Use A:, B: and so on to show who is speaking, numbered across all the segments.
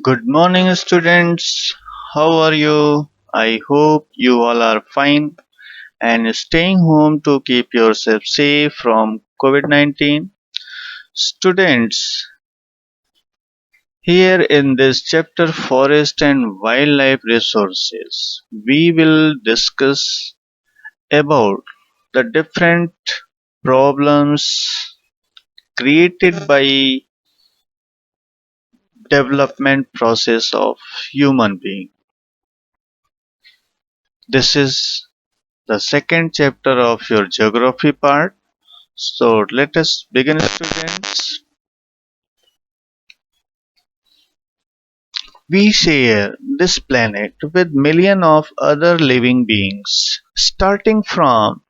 A: Good morning, students. How are you? I hope you all are fine and staying home to keep yourself safe from COVID 19. Students, here in this chapter, Forest and Wildlife Resources, we will discuss about the different problems created by development process of human being. This is the second chapter of your geography part. So let us begin, students. We share this planet with millions of other living beings, starting from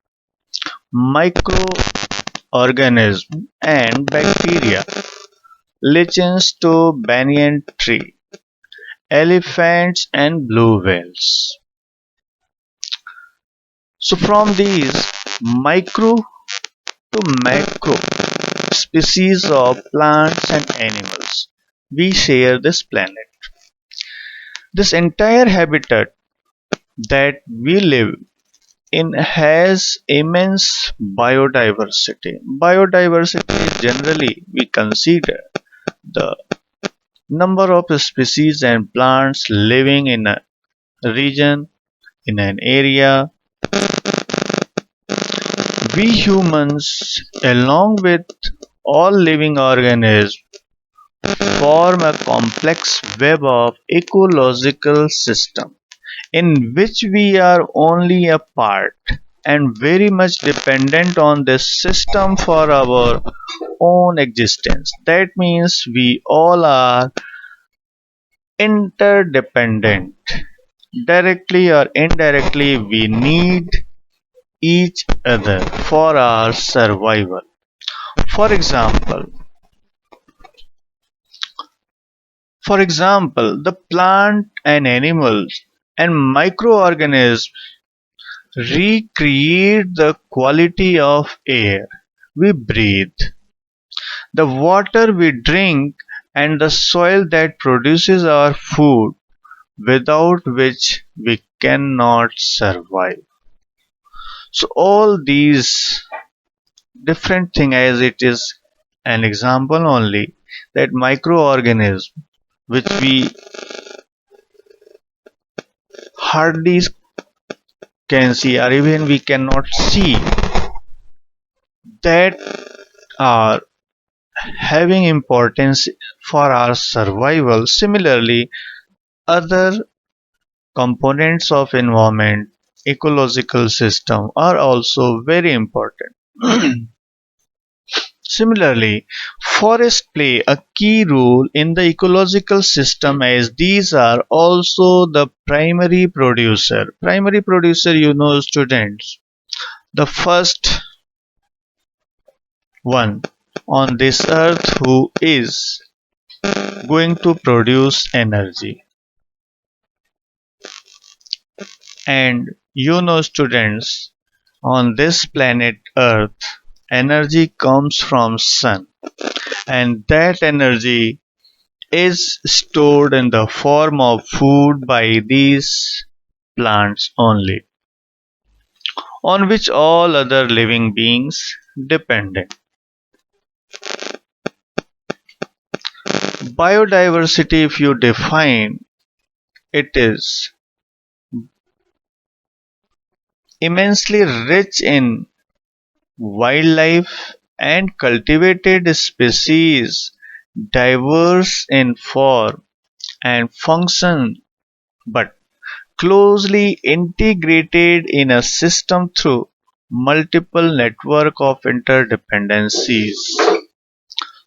A: microorganisms and bacteria, lichens to banyan tree, elephants and blue whales. So from these micro to macro species of plants and animals, we share this planet. This entire habitat that we live in has immense biodiversity. Biodiversity generally we consider the number of species and plants living in a region, in an area. We humans, along with all living organisms, form a complex web of ecological system in which we are only a part and very much dependent on this system for our own existence. That means we all are interdependent. Directly or indirectly, we need each other for our survival. For example, the plant and animals and microorganisms recreate the quality of air we breathe, the water we drink, and the soil that produces our food, without which we cannot survive. So, all these different things, as it is an example only, that microorganisms which we hardly can see or even we cannot see, that are having importance for our survival. Similarly, other components of environment, ecological system are also very important. Similarly, forests play a key role in the ecological system as these are also the primary producer. Primary producer, students, the first one on this earth who is going to produce energy. And students, on this planet Earth, energy comes from sun, and that energy is stored in the form of food by these plants only, on which all other living beings dependent. Biodiversity, if you define, it is immensely rich in wildlife and cultivated species, diverse in form and function, but closely integrated in a system through multiple network of interdependencies.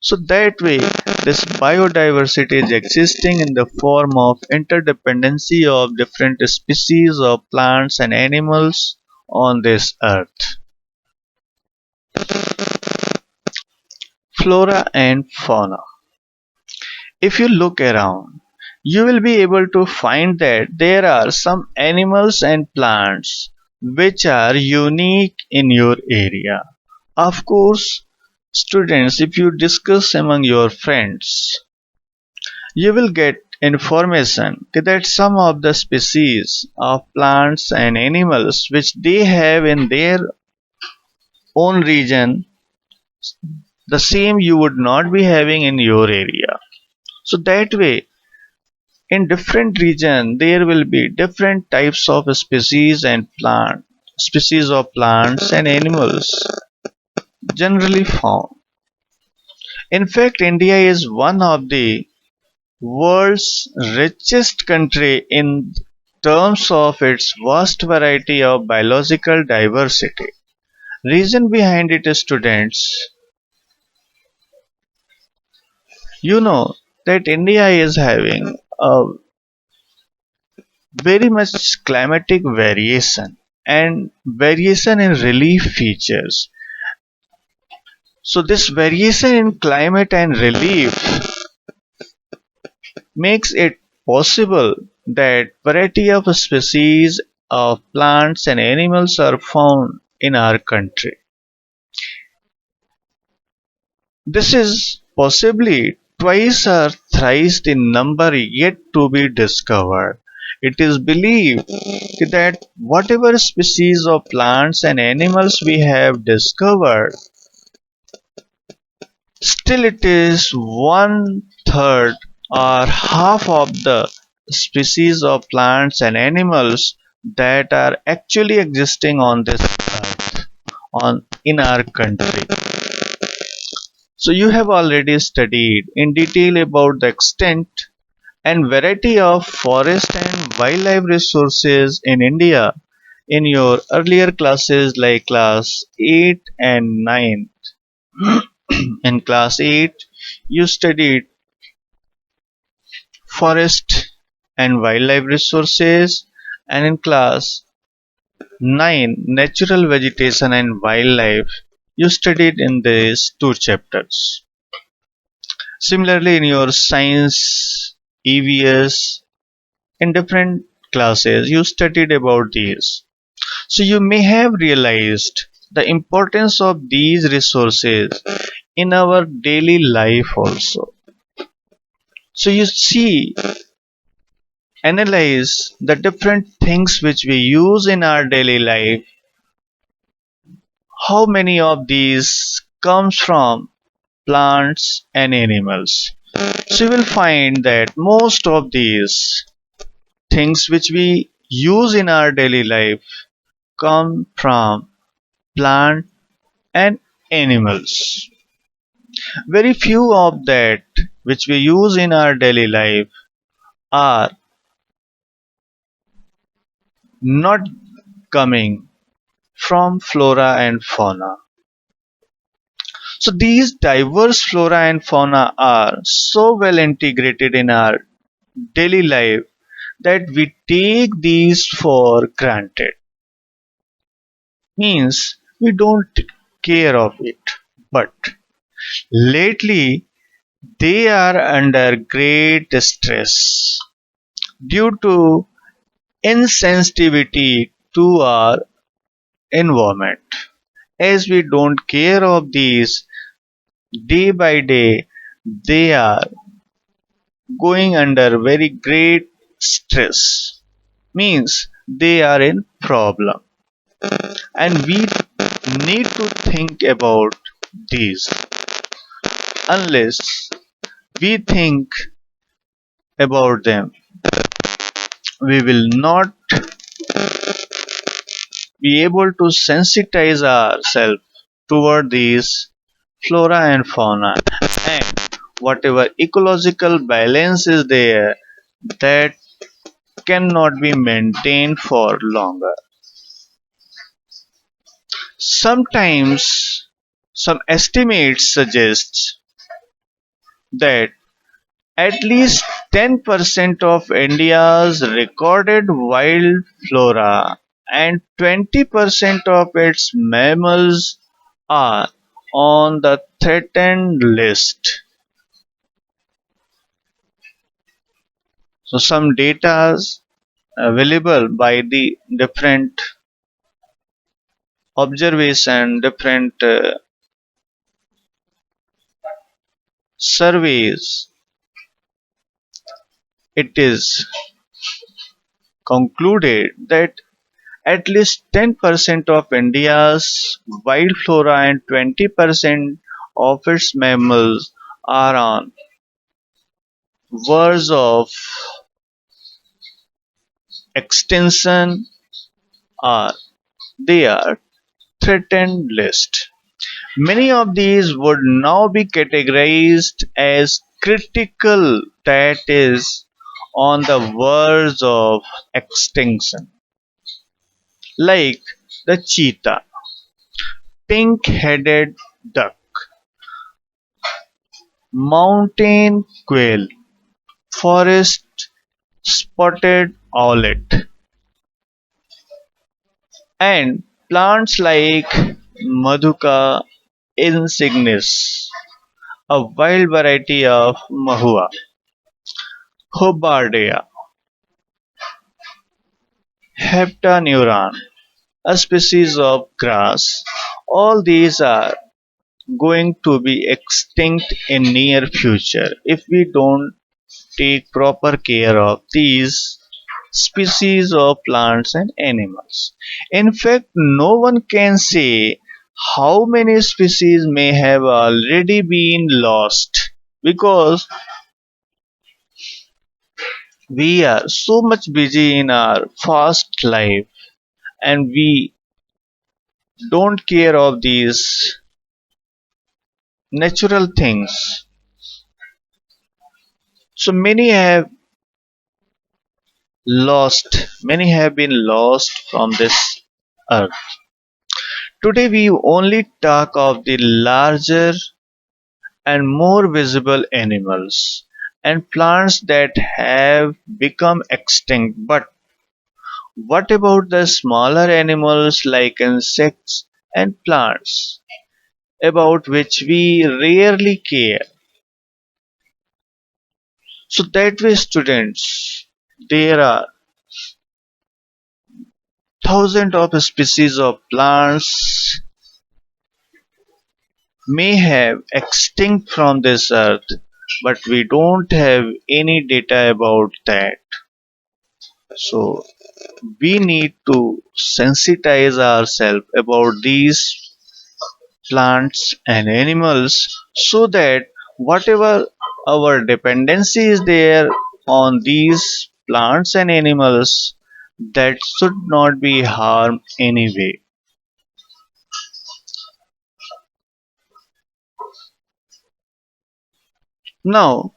A: So that way, this biodiversity is existing in the form of interdependency of different species of plants and animals on this earth. Flora and fauna. If you look around, you will be able to find that there are some animals and plants which are unique in your area. Of course, students, if you discuss among your friends, you will get information that some of the species of plants and animals which they have in their own region, the same you would not be having in your area. So that way, in different region, there will be different types of species of plants and animals generally found. In fact, India is one of the world's richest country in terms of its vast variety of biological diversity. Reason behind it, students, you know that India is having a very much climatic variation and variation in relief features. So this variation in climate and relief makes it possible that variety of species of plants and animals are found in our country. This is possibly twice or thrice the number yet to be discovered. It is believed that whatever species of plants and animals we have discovered, still it is one third or half of the species of plants and animals that are actually existing on this earth, on in our country. So you have already studied in detail about the extent and variety of forest and wildlife resources in India in your earlier classes like class 8 and 9. In class 8, you studied forest and wildlife resources, and in class 9, natural vegetation and wildlife, you studied in these two chapters. Similarly, in your science, EVS, in different classes, you studied about these. So you may have realized the importance of these resources in our daily life also. So you see, analyze the different things which we use in our daily life. How many of these comes from plants and animals? So you will find that most of these things which we use in our daily life come from plant and animals. Very few of that which we use in our daily life are not coming from flora and fauna. So these diverse flora and fauna are so well integrated in our daily life that we take these for granted. Means we don't care of it. But lately they are under great stress due to insensitivity to our environment. As we don't care of these, day by day they are going under very great stress. Means they are in problem, and we need to think about these. Unless we think about them, we will not be able to sensitize ourselves toward these flora and fauna, and whatever ecological balance is there, that cannot be maintained for longer. Sometimes some estimates suggest that at least 10% of India's recorded wild flora and 20% of its mammals are on the threatened list. So some data is available by the different observation, different surveys it is concluded that at least 10% of India's wild flora and 20% of its mammals are on verge of extinction or they are threatened list. Many of these would now be categorized as critical, that is, on the verge of extinction, like the cheetah, pink-headed duck, mountain quail, forest spotted owlet, and plants like Maduka insignis, a wild variety of mahua, Hobardea, heptaneuron, a species of grass. All these are going to be extinct in near future if we don't take proper care of these species of plants and animals. In fact, no one can say how many species may have already been lost because we are so much busy in our fast life and we don't care of these natural things. So many have been lost from this earth. Today we only talk of the larger and more visible animals and plants that have become extinct. But what about the smaller animals like insects and plants about which we rarely care? So that way, students, there are thousands of species of plants may have extinct from this earth, but we don't have any data about that. So we need to sensitize ourselves about these plants and animals so that whatever our dependency is there on these plants and animals that should not be harmed anyway. Now,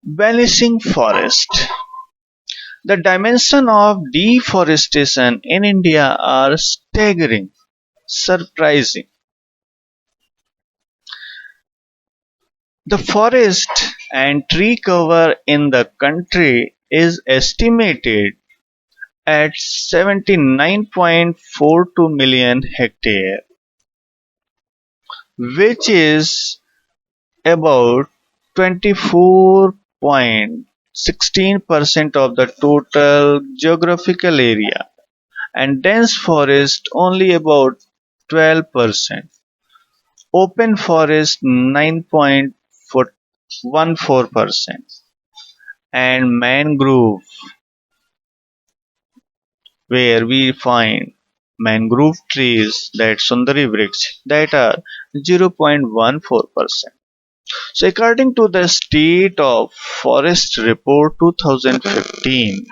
A: vanishing forest. The dimension of deforestation in India are staggering, surprising. The forest and tree cover in the country is estimated at 79.42 million hectares, which is about 24.16% of the total geographical area, and dense forest only about 12%, open forest 9.14%, and mangrove, where we find mangrove trees, that Sundari Vriksh, that are 0.14%. So according to the State of Forest Report 2015,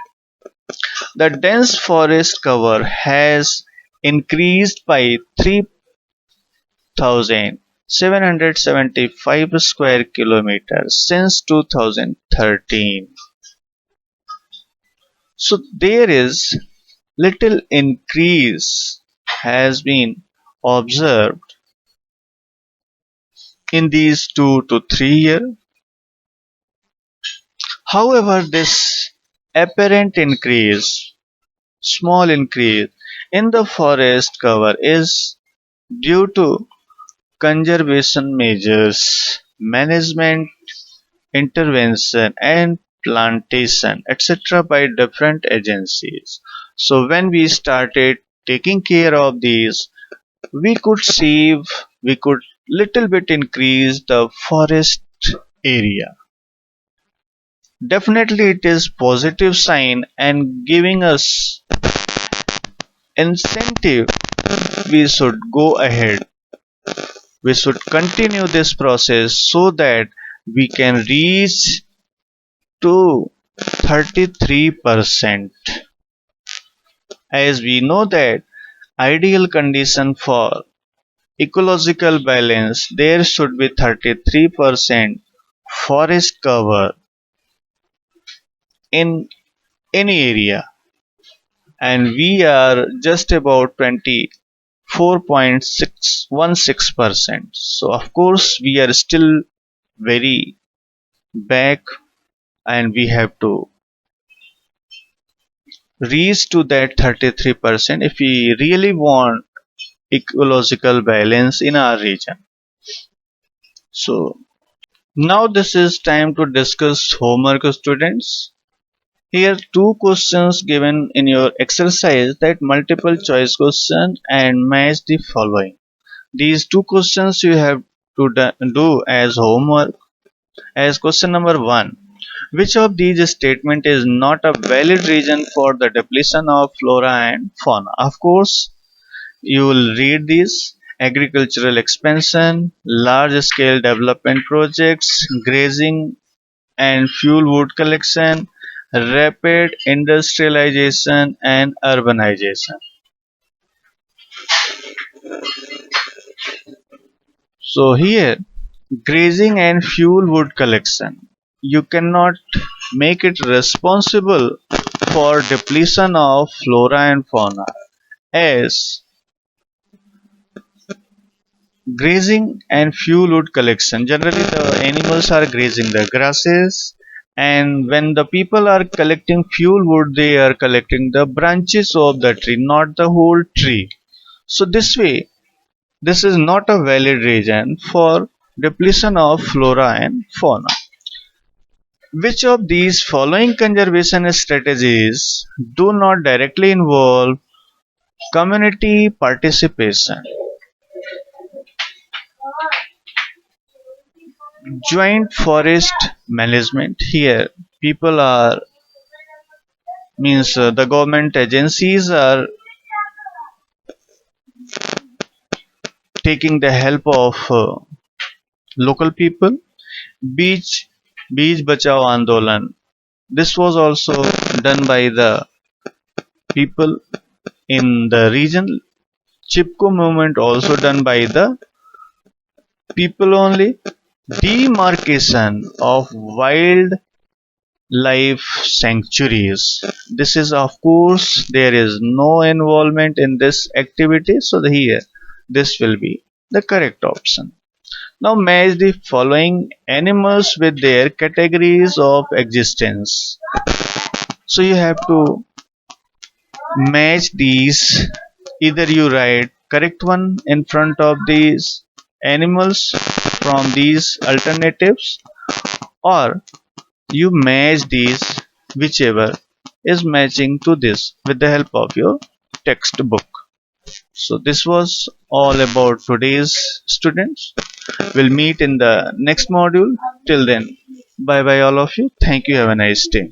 A: the dense forest cover has increased by 3,775 square kilometers since 2013. So there is little increase has been observed in these 2 to 3 years. However, this apparent increase, small increase in the forest cover is due to conservation measures, management intervention and plantation etc. by different agencies. So when we started taking care of these, we could little bit increase the forest area. Definitely it is positive sign and giving us incentive. We should go ahead. We should continue this process so that we can reach to 33%. As we know that ideal condition for ecological balance, there should be 33% forest cover in any area, and we are just about 24.616%. So of course we are still very back, and we have to reach to that 33% if we really want ecological balance in our region. So now this is time to discuss homework, students. Here two questions given in your exercise, that multiple choice question and match the following. These two questions you have to do as homework. As question number 1, which of these statement is not a valid reason for the depletion of flora and fauna? Of course, you will read these: agricultural expansion, large scale development projects, grazing and fuel wood collection, rapid industrialization and urbanization. So here, grazing and fuel wood collection, you cannot make it responsible for depletion of flora and fauna, as grazing and fuel wood collection, generally the animals are grazing the grasses, and when the people are collecting fuel wood, they are collecting the branches of the tree, not the whole tree. So this way, this is not a valid reason for depletion of flora and fauna. Which of these following conservation strategies do not directly involve community participation? Joint forest management. Here people are, means the government agencies are taking the help of local people. Beach Beach Bachao Andolan, this was also done by the people in the region. Chipko movement also done by the people only. Demarcation of wildlife sanctuaries, this is of course there is no involvement in this activity, so here this will be the correct option. Now match the following animals with their categories of existence. So you have to match these. Either you write correct one in front of these animals from these alternatives, or you match these whichever is matching to this with the help of your textbook. So this was all about today's students. We'll meet in the next module. Till then, bye bye all of you. Thank you. Have a nice day.